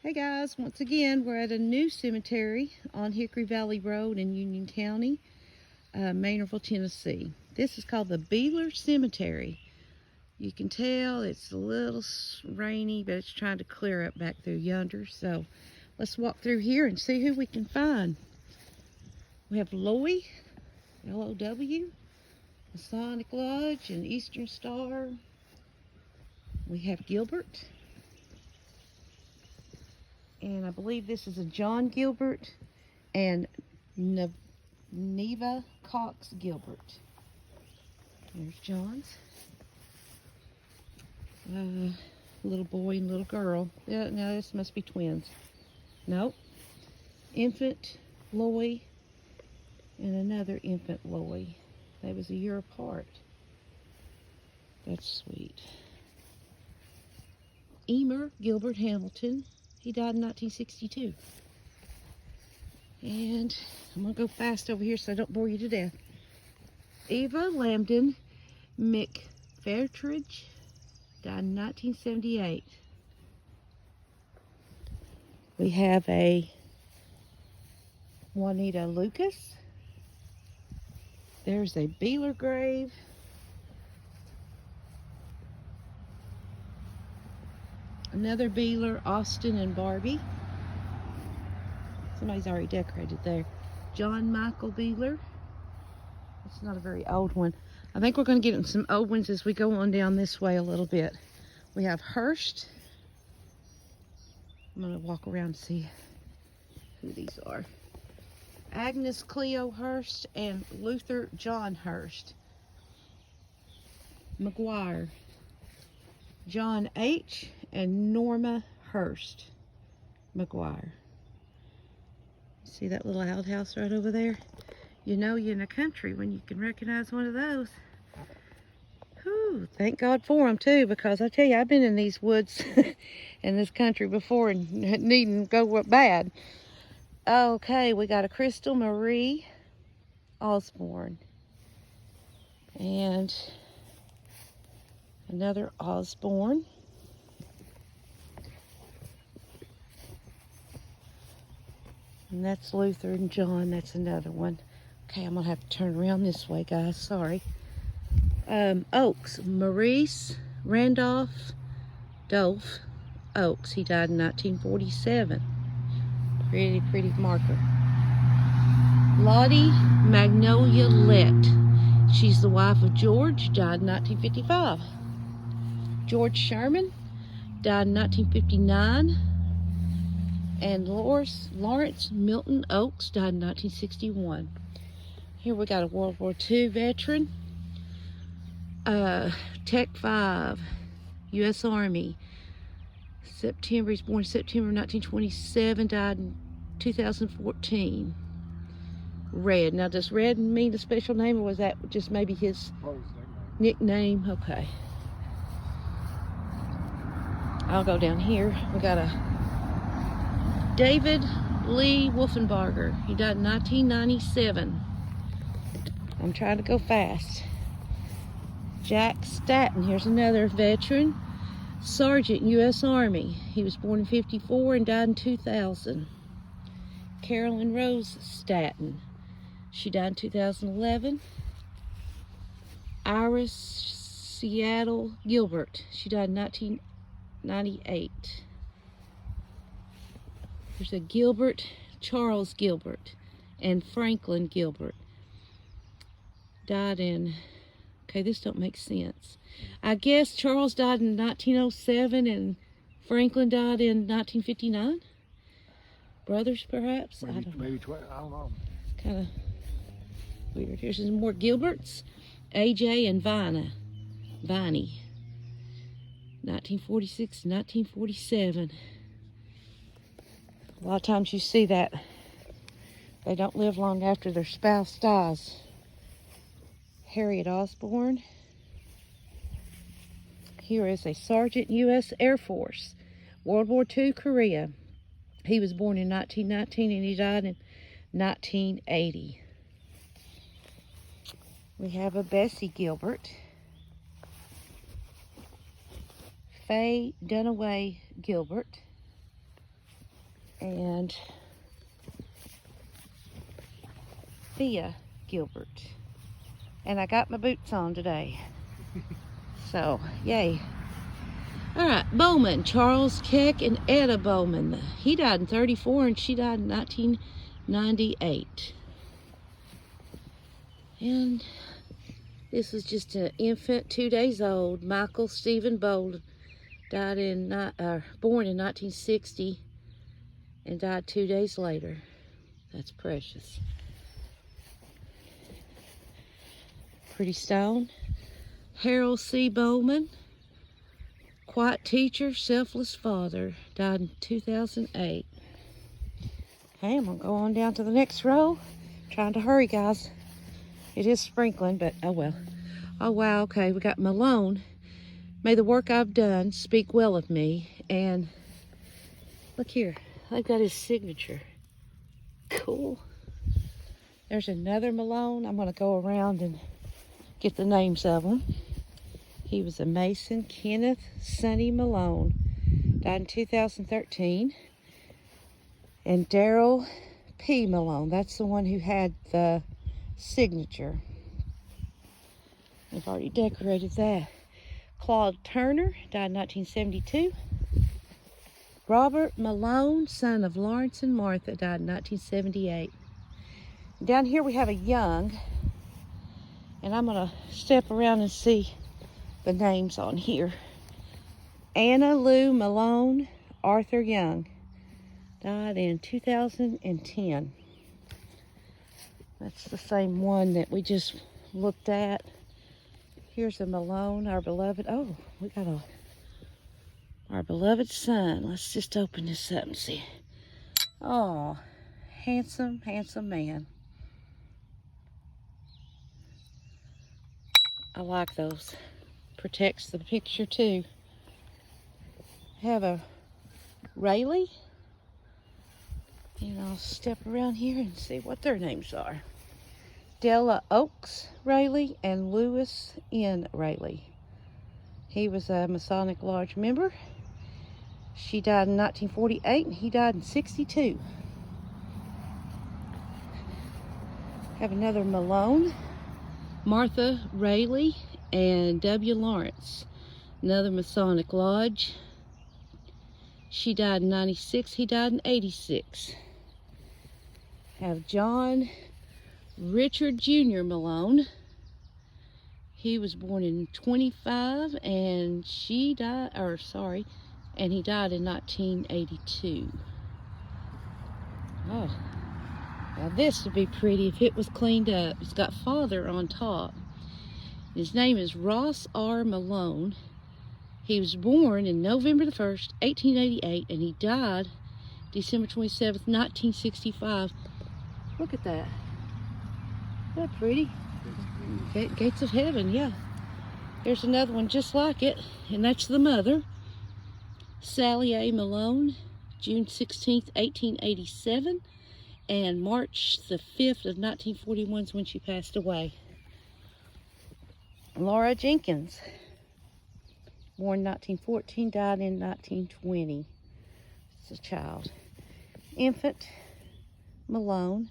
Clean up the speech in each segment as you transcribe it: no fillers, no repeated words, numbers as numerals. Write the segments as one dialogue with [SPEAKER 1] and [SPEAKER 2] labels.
[SPEAKER 1] Hey guys, once again we're at a new cemetery on Hickory Valley Road in Union County, Maynardville, Tennessee. This is called the Beeler Cemetery. You can tell it's a little rainy, but it's trying to clear up back through yonder. So let's walk through here and see who we can find. We have Loy, L-O-W, Masonic Lodge, and Eastern Star. We have Gilbert. And I believe this is a John Gilbert and Neva Cox Gilbert. There's John's. Little boy and little girl. Yeah, now this must be twins. Nope. Infant Loy and another infant Loy. They was a year apart. That's sweet. Emer Gilbert Hamilton. He died in 1962. And I'm going to go fast over here so I don't bore you to death. Eva Lambden McFairtridge died in 1978. We have a Juanita Lucas. There's a Beeler grave. Another Beeler, Austin and Barbie. Somebody's already decorated there. John Michael Beeler. It's not a very old one. I think we're going to get some old ones as we go on down this way a little bit. We have Hurst. I'm going to walk around and see who these are. Agnes Cleo Hurst and Luther John Hurst. McGuire. John H. and Norma Hurst McGuire. See that little outhouse right over there? You know you're in the country when you can recognize one of those. Whew, thank God for them too, because I tell you, I've been in these woods in this country before and needing to go bad. Okay, we got a Crystal Marie Osborne and another Osborne. And that's Luther and John. That's another one. Okay, I'm going to have to turn around this way, guys. Sorry. Oaks. Maurice Randolph Dolph Oaks. He died in 1947. Pretty marker. Lottie Magnolia Lett. She's the wife of George. Died in 1955. George Sherman. Died in 1959. And Lawrence Milton Oaks died in 1961. Here we got a World War II veteran. Tech 5, U.S. Army. He's born September 1927, died in 2014. Red. Now, does Red mean a special name, or was that just maybe his nickname? Okay. I'll go down here. We got a David Lee Wolfenbarger. He died in 1997. I'm trying to go fast. Jack Staton. Here's another veteran. Sergeant, U.S. Army. He was born in 54 and died in 2000. Carolyn Rose Staton. She died in 2011. Iris Seattle Gilbert. She died in 1998. There's a Gilbert, Charles Gilbert, and Franklin Gilbert. Died in, okay, this don't make sense. I guess Charles died in 1907 and Franklin died in 1959? Brothers, perhaps?
[SPEAKER 2] Maybe,
[SPEAKER 1] I don't know.
[SPEAKER 2] maybe 12, I don't know.
[SPEAKER 1] Kind of weird. Here's some more Gilberts. AJ and Viney. 1946 to 1947. A lot of times you see that they don't live long after their spouse dies. Harriet Osborne. Here is a Sergeant, U.S. Air Force, World War II, Korea. He was born in 1919 and he died in 1980. We have a Bessie Gilbert. Faye Dunaway Gilbert. and Thea Gilbert. And I got my boots on today. So, yay. Alright, Bowman, Charles Keck and Etta Bowman. He died in 34 and she died in 1998. And this is just an infant, 2 days old. Michael Stephen Bold died born in 1960 and died 2 days later. That's precious. Pretty stone. Harold C. Bowman, quiet teacher, selfless father, died in 2008. Okay, I'm gonna go on down to the next row. Trying to hurry, guys. It is sprinkling, but oh well. Oh wow, okay, we got Malone. May the work I've done speak well of me. And look here, I've got his signature. Cool. There's another Malone. I'm gonna go around and get the names of them. He was a Mason. Kenneth Sonny Malone, died in 2013. And Daryl P. Malone, that's the one who had the signature. I've already decorated that. Claude Turner, died in 1972. Robert Malone, son of Lawrence and Martha, died in 1978. Down here we have a young, and I'm gonna step around and see the names on here. Anna Lou Malone, Arthur Young, died in 2010. That's the same one that we just looked at. Here's a Malone, our beloved. Oh, we got our beloved son. Let's just open this up and see. Oh, handsome, handsome man. I like those. Protects the picture too. Have a Rayleigh. And I'll step around here and see what their names are. Della Oaks Rayleigh and Lewis N. Rayleigh. He was a Masonic Lodge member. She died in 1948 and he died in 62. Have another Malone. Martha Rayleigh and W. Lawrence. Another Masonic Lodge. She died in 96. He died in 86. Have John Richard Jr. Malone. He was born in 25 and he died in 1982. Oh, now this would be pretty if it was cleaned up. It's got father on top. His name is Ross R. Malone. He was born in November the 1st, 1888, and he died December 27th, 1965. Look at that. Isn't that pretty? Gates of Heaven, yeah. Here's another one just like it, and that's the mother. Sally A. Malone, June 16th, 1887, and March the 5th of 1941 is when she passed away. Laura Jenkins, born 1914, died in 1920. It's a child. Infant Malone,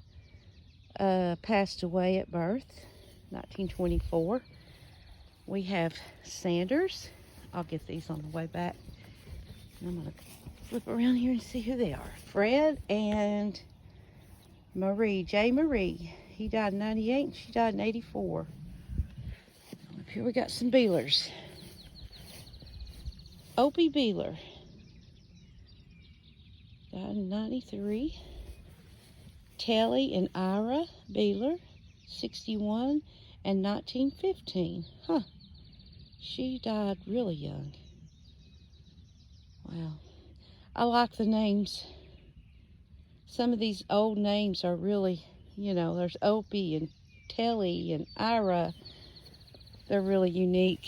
[SPEAKER 1] passed away at birth, 1924. We have Sanders. I'll get these on the way back. I'm going to flip around here and see who they are. Fred and Marie, J. Marie. He died in 98 and she died in 84. Up here we got some Beelers. Opie Beeler, died in 93. Telly and Ira Beeler, 61 and 1915. Huh. She died really young. Wow. I like the names. Some of these old names are really, there's Opie and Telly and Ira. They're really unique.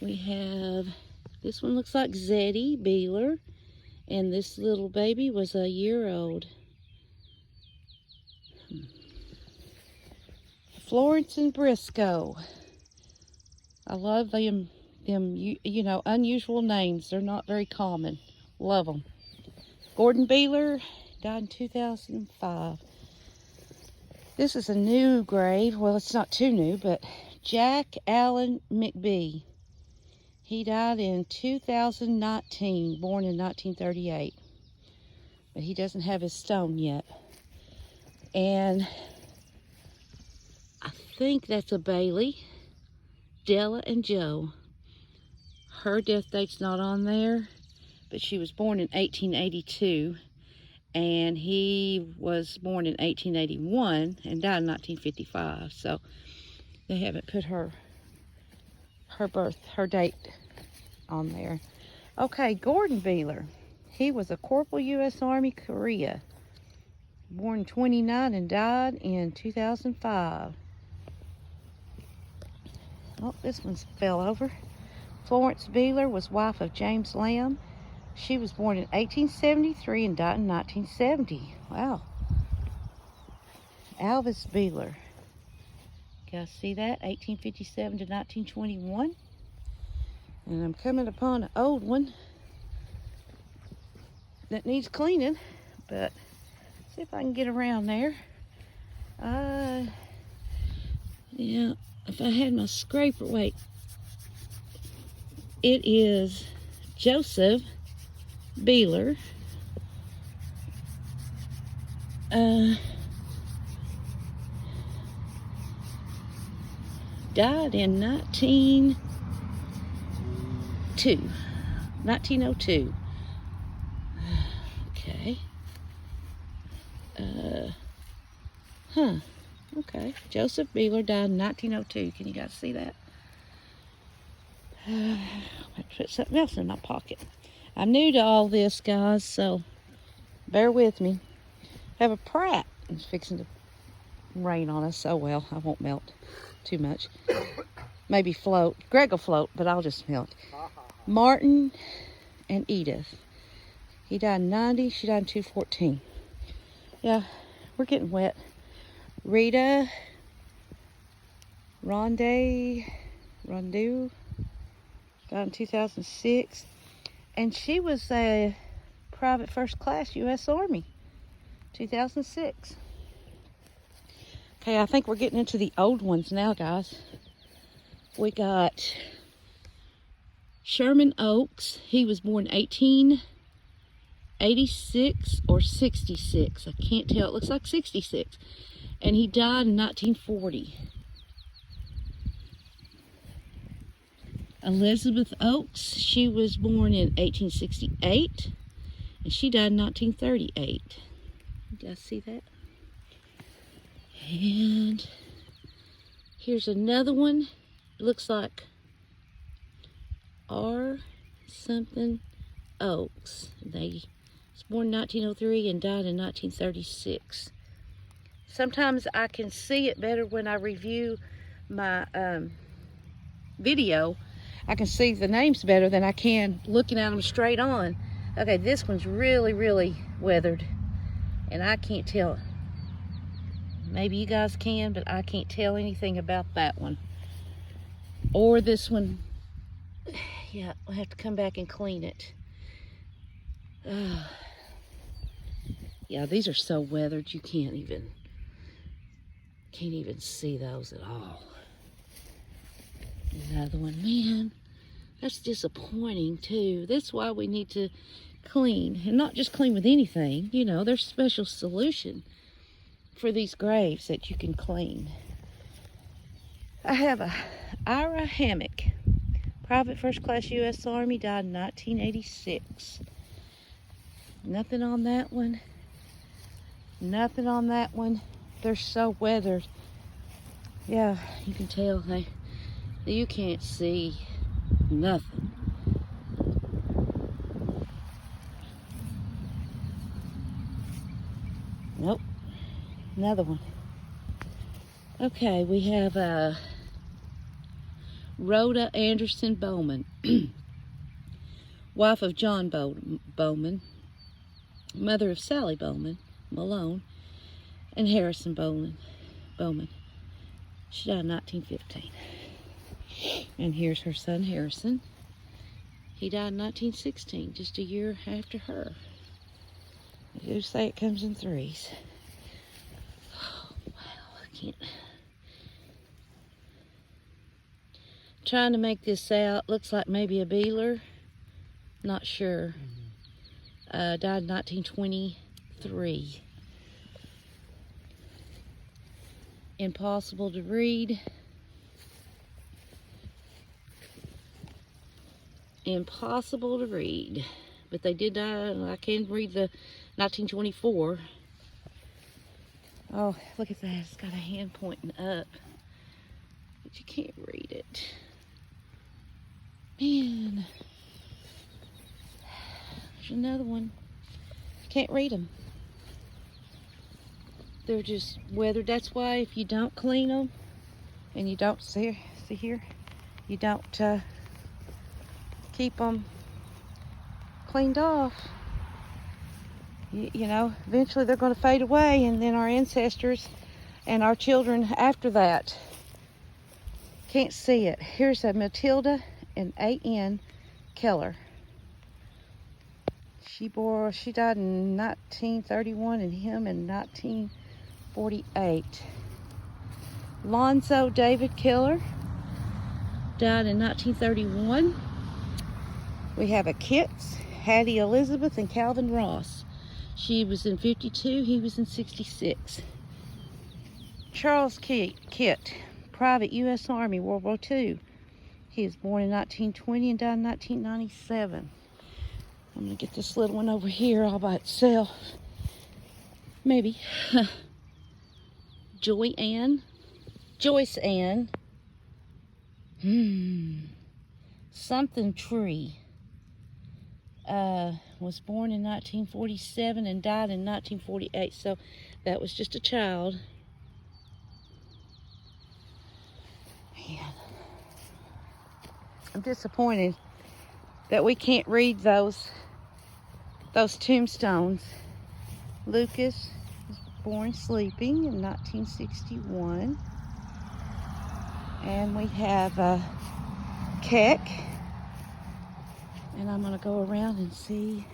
[SPEAKER 1] We have, this one looks like Zeddy Beeler, and this little baby was a year old. Florence and Briscoe. I love them, unusual names. They're not very common. Love them. Gordon Beeler died in 2005. This is a new grave. Well, it's not too new, but Jack Allen McBee. He died in 2019, born in 1938. But he doesn't have his stone yet. And I think that's a Bailey, Della and Joe. Her death date's not on there, but she was born in 1882, and he was born in 1881 and died in 1955. So they haven't put her date on there. Okay, Gordon Beeler. He was a Corporal U.S. Army, Korea. Born 29 and died in 2005. Oh, this one fell over. Florence Beeler was wife of James Lamb. She was born in 1873 and died in 1970. Wow. Alvis Beeler. You guys see that? 1857 to 1921. And I'm coming upon an old one that needs cleaning, but see if I can get around there. Yeah, if I had my scraper, wait. It is Joseph Beeler. Died in 1902. Okay. Okay. Joseph Beeler died in 1902. Can you guys see that? I put something else in my pocket. I'm new to all this, guys, so bear with me. I have a Pratt. It's fixing to rain on us. Oh well, I won't melt too much. Maybe float. Greg will float, but I'll just melt. Martin and Edith. He died in 90. She died in 2014. Yeah, we're getting wet. Rita Rondeau died in 2006, and she was a private first class U.S. Army, 2006. Okay, I think we're getting into the old ones now, guys. We got Sherman Oaks. He was born 1886 or 66. I can't tell. It looks like 66. And he died in 1940. Elizabeth Oaks, she was born in 1868, and she died in 1938. You guys see that? And here's another one. It looks like R. something Oaks. They was born in 1903 and died in 1936. Sometimes I can see it better when I review my video. I can see the names better than I can looking at them straight on. Okay, this one's really, really weathered, and I can't tell. Maybe you guys can, but I can't tell anything about that one. Or this one. Yeah, I'll have to come back and clean it. Yeah, these are so weathered you can't even see those at all. Another one, man, that's disappointing too. That's why we need to clean, and not just clean with anything. You know, there's a special solution for these graves that you can clean. I have a Ira Hammock, private first class U.S. Army, died in 1986. Nothing on that one. Nothing on that one. They're so weathered. Yeah, you can tell you can't see nothing. Nope. Another one. Okay, we have Rhoda Anderson Bowman, wife of John Bowman, mother of Sally Bowman, Malone, and Harrison Bowman. She died in 1915. And here's her son, Harrison. He died in 1916, just a year after her. They do say it comes in threes. Oh, wow, I can't. Trying to make this out. Looks like maybe a Beeler. Not sure. Died in 1923. Impossible to read. Impossible to read. But they did die. I can't read the 1924. Oh, look at that. It's got a hand pointing up. But you can't read it. Man. There's another one. You can't read them. They're just weathered. That's why if you don't clean them, and you don't, see here, you don't keep them cleaned off, you know, eventually they're going to fade away, and then our ancestors and our children after that can't see it. Here's a Matilda and A.N. Keller. She died in 1931 and him in 1948. Lonzo David Keller died in 1931. We have a Kitts, Hattie Elizabeth, and Calvin Ross. She was in 52, he was in 66. Charles Kitt, Private U.S. Army, World War II. He was born in 1920 and died in 1997. I'm going to get this little one over here all by itself. Maybe. Joyce Ann. Something Tree. Was born in 1947 and died in 1948. So that was just a child. Man. I'm disappointed that we can't read those tombstones. Lucas was born sleeping in 1961. And we have Keck. And I'm going to go around and see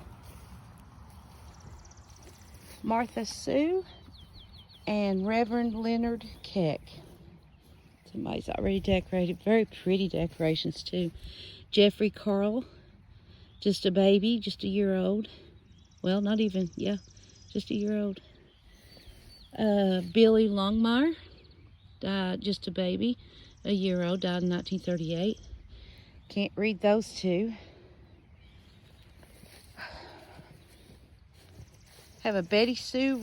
[SPEAKER 1] Martha Sue and Reverend Leonard Keck. Somebody's already decorated. Very pretty decorations too. Jeffrey Carl, just a baby, just a year old. Well, not even, yeah, just a year old. Billy Longmire, died just a baby, a year old, died in 1938. Can't read those two. Have a Betty Sue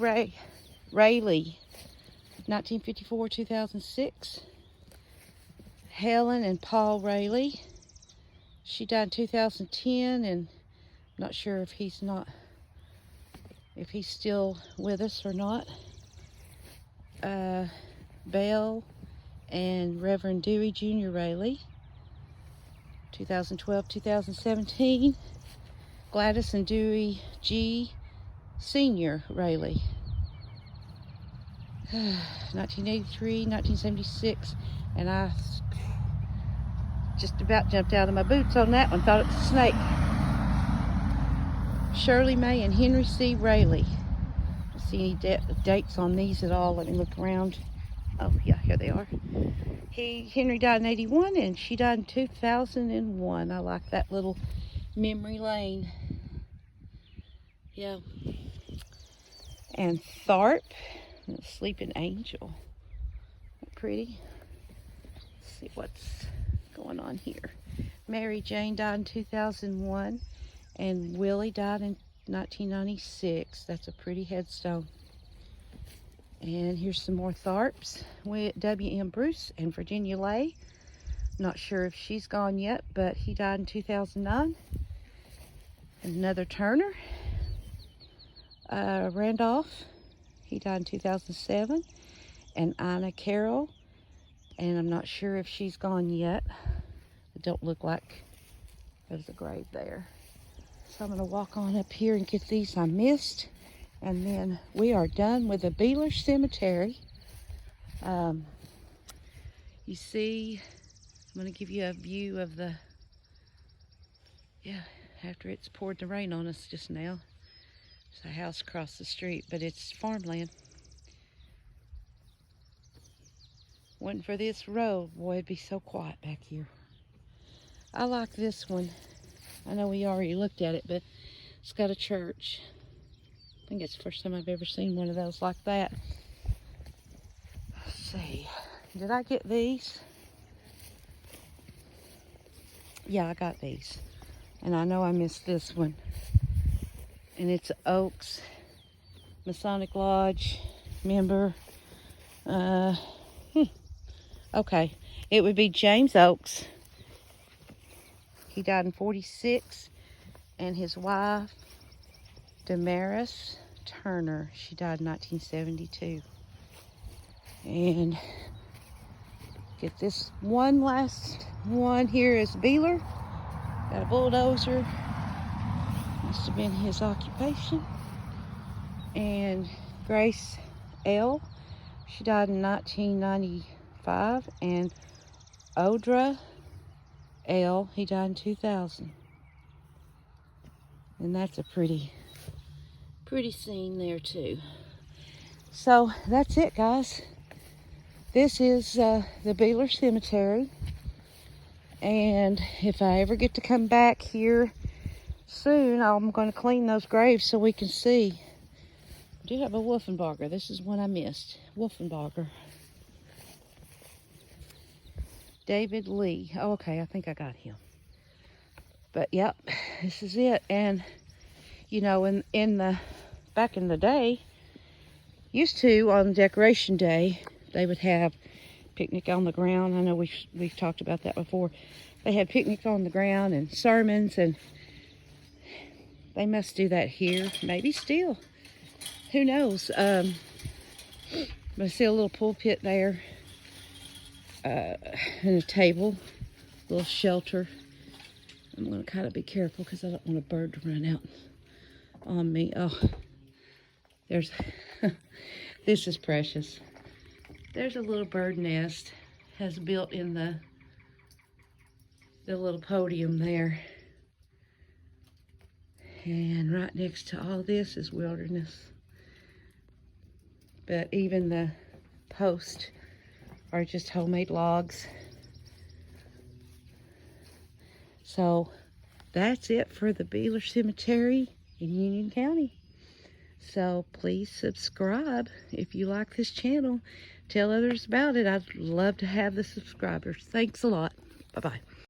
[SPEAKER 1] Rayleigh, 1954-2006. Helen and Paul Rayleigh. She died in 2010, and I'm not sure if he's still with us or not. Belle and Reverend Dewey Jr. Rayleigh, 2012-2017. Gladys and Dewey G. Senior Rayleigh, 1983, 1976, and I just about jumped out of my boots on that one, thought it was a snake. Shirley May and Henry C. Rayleigh. Don't see any dates on these at all. Let me look around. Oh yeah, here they are. Henry died in 81 and she died in 2001. I like that little memory lane. Yeah. And Tharp, Sleeping Angel. Pretty. Let's see what's going on here. Mary Jane died in 2001, and Willie died in 1996. That's a pretty headstone. And here's some more Tharps with W.M. Bruce and Virginia Lay. Not sure if she's gone yet, but he died in 2009. And another Turner. Randolph, he died in 2007, and Ina Carroll, and I'm not sure if she's gone yet. It don't look like there's a grave there. So I'm going to walk on up here and get these I missed, and then we are done with the Beeler Cemetery. You see, I'm going to give you a view of the, yeah, after it's poured the rain on us just now. There's a house across the street, but it's farmland. Wasn't for this road, boy, it'd be so quiet back here. I like this one. I know we already looked at it, but it's got a church. I think it's the first time I've ever seen one of those like that. Let's see. Did I get these? Yeah, I got these. And I know I missed this one. And it's Oaks, Masonic Lodge member. Okay. It would be James Oaks. He died in 46. And his wife, Damaris Turner, she died in 1972. And get this one last one here is Beeler. Got a bulldozer. Must have been his occupation. And Grace L. She died in 1995. And Odra L. He died in 2000. And that's a pretty scene there too. So that's it, guys. This is the Beeler Cemetery. And if I ever get to come back here soon, I'm going to clean those graves so we can see. I do have a Wolfenbarger. This is one I missed. Wolfenbarger. David Lee. Oh, okay, I think I got him. But yep, this is it. And you know, back in the day, used to on Decoration Day, they would have picnic on the ground. I know we've talked about that before. They had picnic on the ground and sermons, and they must do that here. Maybe still. Who knows? But I see a little pulpit there, and a table, a little shelter. I'm going to kind of be careful because I don't want a bird to run out on me. Oh, there's, this is precious. There's a little bird nest, has built in the little podium there. And right next to all this is wilderness. But even the posts are just homemade logs. So that's it for the Beeler Cemetery in Union County. So please subscribe if you like this channel. Tell others about it. I'd love to have the subscribers. Thanks a lot. Bye-bye.